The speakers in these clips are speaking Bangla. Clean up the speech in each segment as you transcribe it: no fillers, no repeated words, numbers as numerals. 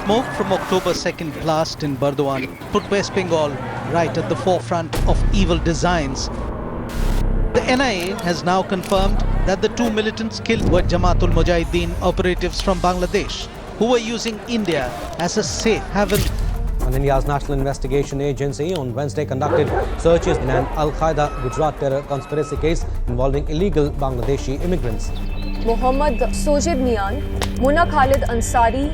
smoke from October 2nd blast in Burdwan put West Bengal right at the forefront of evil designs. The NIA has now confirmed that the two militants killed were Jamaatul Mujahideen operatives from Bangladesh, who were using India as a safe haven. And India's National Investigation Agency on Wednesday conducted searches in an Al-Qaeda Gujarat terror conspiracy case involving illegal Bangladeshi immigrants. Mohammad Sojib Mian, Munna Khalid Ansari,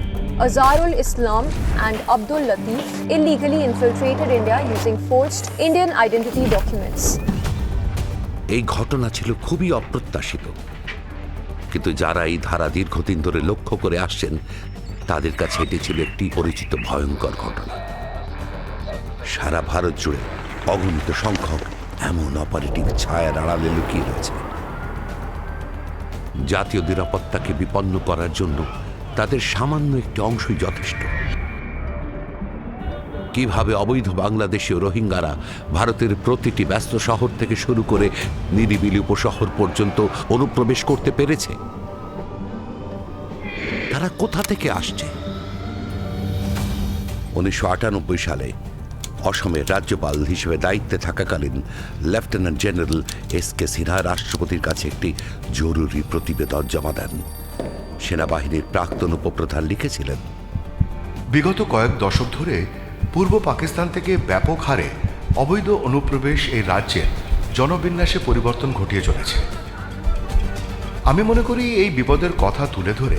Azharul Islam and Abdul Latif illegally infiltrated India using forged Indian identity documents. এই ঘটনা ছিল খুবই অপ্রত্যাশিত, কিন্তু যারা এই ধারা দীর্ঘদিন ধরে লক্ষ্য করে আসছেন তাদের কাছে এটি ছিল একটি পরিচিত ভয়ঙ্কর ঘটনা। সারা ভারত জুড়ে অগণিত সংখ্যক এমন অপারেটিভ ছায়ার আড়ালে লুকিয়ে রয়েছে। জাতীয় নিরাপত্তাকে বিপন্ন করার জন্য তাদের সামান্য একটি অংশই যথেষ্ট। কিভাবে অবৈধ বাংলাদেশি ও রোহিঙ্গারা ভারতের প্রতিটি ব্যস্ত শহর থেকে শুরু করে নিরিবিলি উপশহর পর্যন্ত অনুপ্রবেশ করতে পেরেছে? তারা কোথা থেকে আসছে? 1998 সালে অসমের রাজ্যপাল হিসেবে দায়িত্বে থাকাকালীন লেফটেন্যান্ট জেনারেল এস.কে. সিনহা রাষ্ট্রপতির কাছে একটি জরুরি প্রতিবেদন জমা দেন। সেনাবাহিনীর প্রাক্তন উপপ্রধান লিখেছিলেন, বিগত কয়েক দশক ধরে পূর্ব পাকিস্তান থেকে ব্যাপক হারে অবৈধ অনুপ্রবেশ এই রাজ্যের জনবিন্যাসে পরিবর্তন ঘটিয়ে চলেছে। আমি মনে করি এই বিপদের কথা তুলে ধরে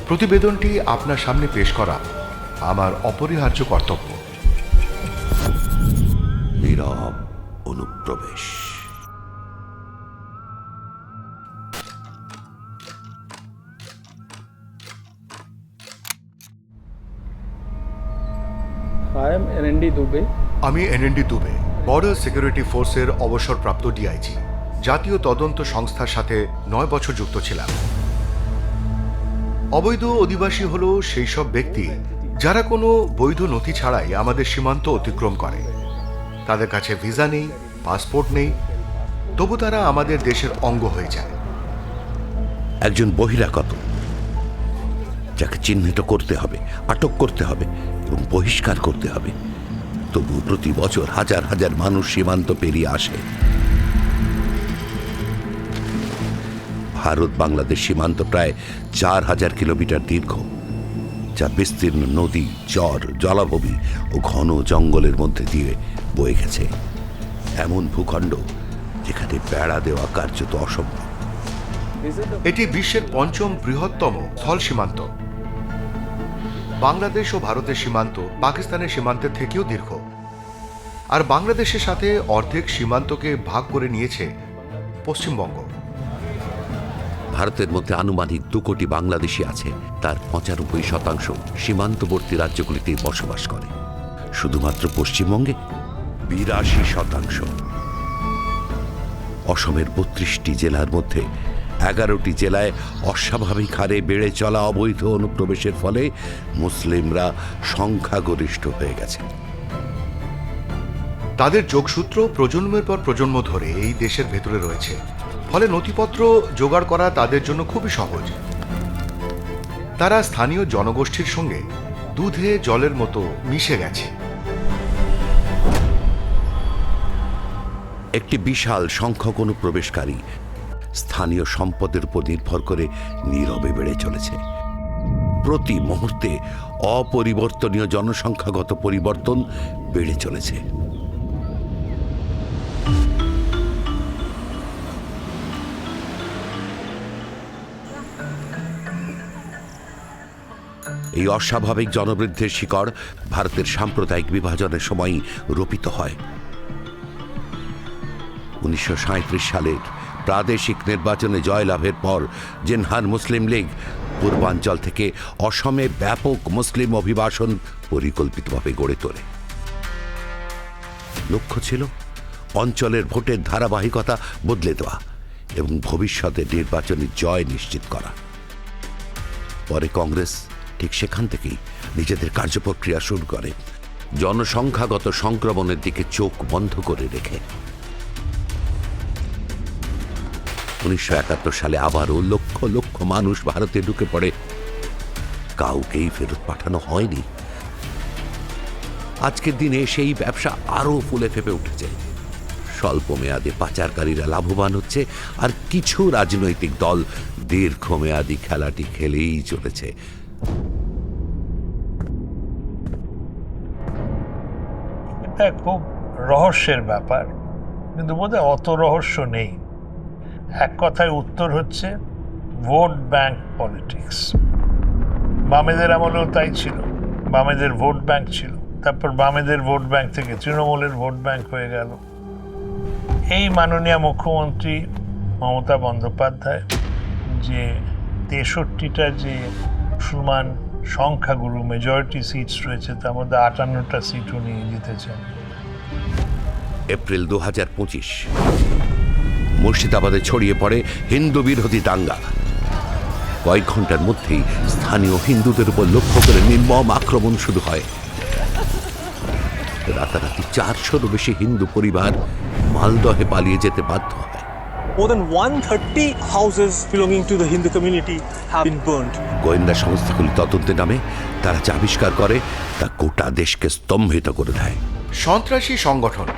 প্রতিবেদনটি আপনার সামনে পেশ করা আমার অপরিহার্য কর্তব্য। নীরব অনুপ্রবেশ। আমি এনএনডি দুবে, বর্ডার সিকিউরিটি ফোর্সের অবসরপ্রাপ্ত ডিআইজি। জাতীয় তদন্ত সংস্থার সাথে 9 বছর যুক্ত ছিলাম। অবৈধ অধিবাসী হল সেই সব ব্যক্তি যারা কোনো বৈধ নথি ছাড়াই আমাদের সীমান্ত অতিক্রম করে। তাদের কাছে ভিসা নেই, পাসপোর্ট নেই, তবু তারা আমাদের দেশের অঙ্গ হয়ে যায়। একজন বহিরাগত যাকে চিহ্নিত করতে হবে, আটক করতে হবে এবং বহিষ্কার করতে হবে। তবু প্রতি বছর হাজার হাজার মানুষ সীমান্ত পেরিয়ে আসে। ভারত বাংলাদেশ সীমান্ত প্রায় 4000 কিলোমিটার দীর্ঘ, যা বিস্তীর্ণ নদী, চর, জলাভূমি ও ঘন জঙ্গলের মধ্যে দিয়ে বয়ে গেছে। এমন ভূখণ্ড যেখানে বেড়া দেওয়া কার্যত অসম্ভব। এটি বিশ্বের 5ম বৃহত্তম স্থল সীমান্ত। বাংলাদেশ ও ভারতের সীমান্ত পাকিস্তানের সীমান্তের থেকেও দীর্ঘ, আর বাংলাদেশের সাথে অর্ধেক সীমান্তকে ভাগ করে নিয়েছে পশ্চিমবঙ্গ। ভারতের মধ্যে আনুমানিক 2 কোটি বাংলাদেশি আছে, তার 95% সীমান্তবর্তী রাজ্যগুলিতে বসবাস করে। শুধুমাত্র পশ্চিমবঙ্গে 82%। অসমের 32টি জেলার মধ্যে 11টি জেলায় অস্বাভাবিক হারে বেড়ে চলা অবৈধ অনুপ্রবেশের ফলে মুসলিমরা সংখ্যাগরিষ্ঠ হয়ে গেছে। তাদের যোগসূত্র প্রজন্মের পর প্রজন্ম ধরে এই দেশের ভেতরে রয়েছে, ফলে নথিপত্র জোগাড় করা তাদের জন্য খুবই সহজ। তারা স্থানীয় জনগোষ্ঠীর সঙ্গে দুধে জলের মতো মিশে গেছে। একটি বিশাল সংখ্যক অনুপ্রবেশকারী স্থানীয় সম্পদের উপর নির্ভর করে নীরবে বেড়ে চলেছে। প্রতি মুহূর্তে অপরিবর্তনীয় জনসংখ্যাগত পরিবর্তন বেড়ে চলেছে। এই অস্বাভাবিক জনবৃদ্ধির শিকড় ভারতের সাম্প্রদায়িক বিভাজনের সময়ই রোপিত হয়। 1937 সালের প্রাদেশিক নির্বাচনে জয়লাভের পর জিনহার মুসলিম লীগ পূর্বাঞ্চল থেকে অসমে ব্যাপক মুসলিম অভিবাসন পরিকল্পিতভাবে গড়ে তোলে। লক্ষ্য ছিল অঞ্চলের ভোটের ধারাবাহিকতা বদলে দেওয়া এবং ভবিষ্যতে নির্বাচনী জয় নিশ্চিত করা। পরে কংগ্রেস ঠিক সেখান থেকেই নিজেদের কার্যপ্রক্রিয়া শুরু করে, জনসংখ্যাগত সংক্রমণের দিকে চোখ বন্ধ করে রেখে। 1971 সালে আবারও লক্ষ লক্ষ মানুষ ভারতে ঢুকে পড়ে। কাউকেই ফেরত পাঠানো হয়নি। আজকের দিনে সেই ব্যবসা আরও ফুলে ফেপে উঠেছে। স্বল্প মেয়াদে পাচারকারীরা লাভবান হচ্ছে, আর কিছু রাজনৈতিক দল দীর্ঘমেয়াদী খেলাটি খেলেই চলেছে। এটা খুব রহস্যের ব্যাপার, কিন্তু বোধহয় অত রহস্য নেই। এক কথায় উত্তর হচ্ছে ভোট ব্যাংক পলিটিক্স। বামেদের আমলেও তাই ছিল, বামেদের ভোট ব্যাংক ছিল, তারপর বামেদের ভোট ব্যাংক থেকে তৃণমূলের ভোট ব্যাংক হয়ে গেল। এই মাননীয় মুখ্যমন্ত্রী মমতা বন্দ্যোপাধ্যায় যে 63টা যে মুসলমান সংখ্যাগুরু মেজরিটি সিটস রয়েছে, তার মধ্যে 58টা সিটও নিয়ে জিতেছেন। এপ্রিল 2025 মুর্শিদাবাদে ছড়িয়ে পড়ে হিন্দু বিরোধী দাঙ্গা। কয়েক ঘন্টার মধ্যেই স্থানীয় হিন্দুদের উপর লক্ষ্য করে নির্মম আক্রমণ শুরু হয়। রাতারাতি 400-রও বেশি হিন্দু পরিবার মালদহে পালিয়ে যেতে বাধ্য হয়। More than 130 houses belonging to the Hindu community have been burned. গোয়েন্দা সংস্থাগুলি তদন্তে নামে। তারা যা আবিষ্কার করে তা গোটা দেশকে স্তম্ভিত করে দেয়। সন্ত্রাসী সংগঠন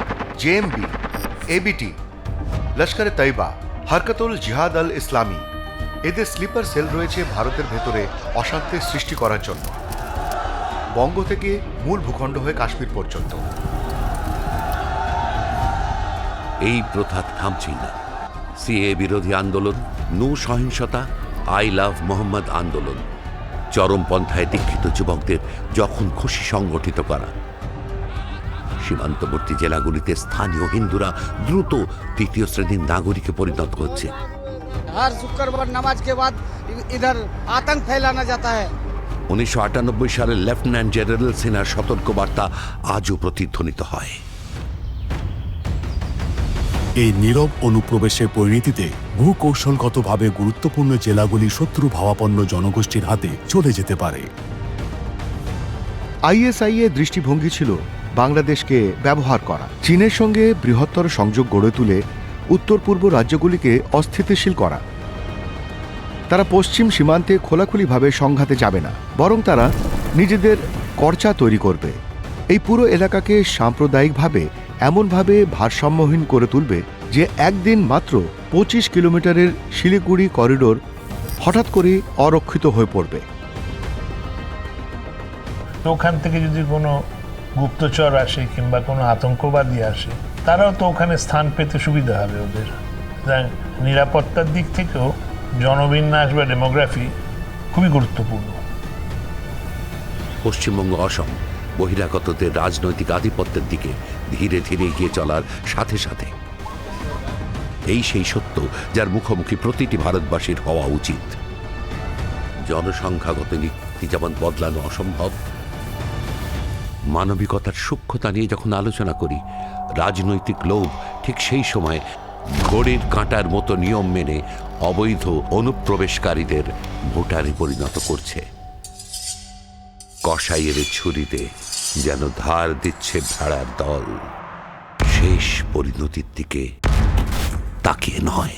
জেএমবি, এবিটি, লস্করে তৈবা, হরকতুল জিহাদ আল ইসলামী, এদের স্লিপার সেল রয়েছে ভারতের ভেতরে অশান্তির সৃষ্টি করার জন্য, বঙ্গ থেকে মূল ভূখণ্ড হয়ে কাশ্মীর পর্যন্ত। এই প্রথা থামছেই না। সিএ বিরোধী আন্দোলন, নূ সহিংসতা, আই লাভ মোহাম্মদ আন্দোলন, চরমপন্থায় দীক্ষিত যুবকদের যখন খুশি সংগঠিত করা। সীমান্তবর্তী জেলাগুলিতে স্থানীয় হিন্দুরা দ্রুত তৃতীয় শ্রেণীর নাগরিকে পরিণত হচ্ছে। हर शुक्रवार नमाज के बाद इधर आतंक फैलाना जाता है। 1998 সালে লেফটেন্যান্ট জেনারেল সিনহার সতর্কবার্তা আজও প্রতিধ্বনিত হয়। এই নীরব অনুপ্রবেশের পরিণতিতে ভূকৌশলগতভাবে গুরুত্বপূর্ণ জেলাগুলি শত্রু ভাবাপন্ন জনগোষ্ঠীর হাতে চলে যেতে পারে। আইএসআই এর দৃষ্টিভঙ্গি ছিল বাংলাদেশকে ব্যবহার করা, চীনের সঙ্গে বৃহত্তর সংযোগ গড়ে তুলে উত্তর পূর্ব রাজ্যগুলিকে অস্থিতিশীল করা। তারা পশ্চিম সীমান্তে খোলাখুলিভাবে সংঘাতে যাবে না, বরং তারা নিজেদের কর্চা তৈরি করবে। এই পুরো এলাকাকে সাম্প্রদায়িকভাবে এমনভাবে ভারসাম্যহীন করে তুলবে যে একদিন মাত্র 25 কিলোমিটারের শিলিগুড়ি করিডোর হঠাৎ করে অরক্ষিত হয়ে পড়বে। ওখান থেকে যদি কোনো গুপ্তচর আসে কিংবা কোনো আতঙ্কবাদী আসে, তারাও তো ওখানে স্থান পেতে সুবিধা হবে ওদের। নিরাপত্তার দিক থেকেও জনবিন্যাস বা ডেমোগ্রাফি খুবই গুরুত্বপূর্ণ। পশ্চিমবঙ্গ, অসম বহিরাগতদের রাজনৈতিক আধিপত্যের দিকে ধীরে ধীরে এগিয়ে চলার সাথে সাথে এই সেই সত্য যার মুখোমুখি প্রতিটি ভারতবাসীর হওয়া উচিত। জনসংখ্যাগত নীতি যেমন বদলানো অসম্ভব, মানবিকতার সূক্ষ্মতা নিয়ে যখন আলোচনা করি, রাজনৈতিক লোভ ঠিক সেই সময় ঘড়ির কাঁটার মতো নিয়ম মেনে অবৈধ অনুপ্রবেশকারীদের ভোটারে পরিণত করছে। কসাইয়ের ছুরিতে যেন ধার দিচ্ছে ভেড়ার দল, শেষ পরিণতির দিকে তাকিয়ে নয়।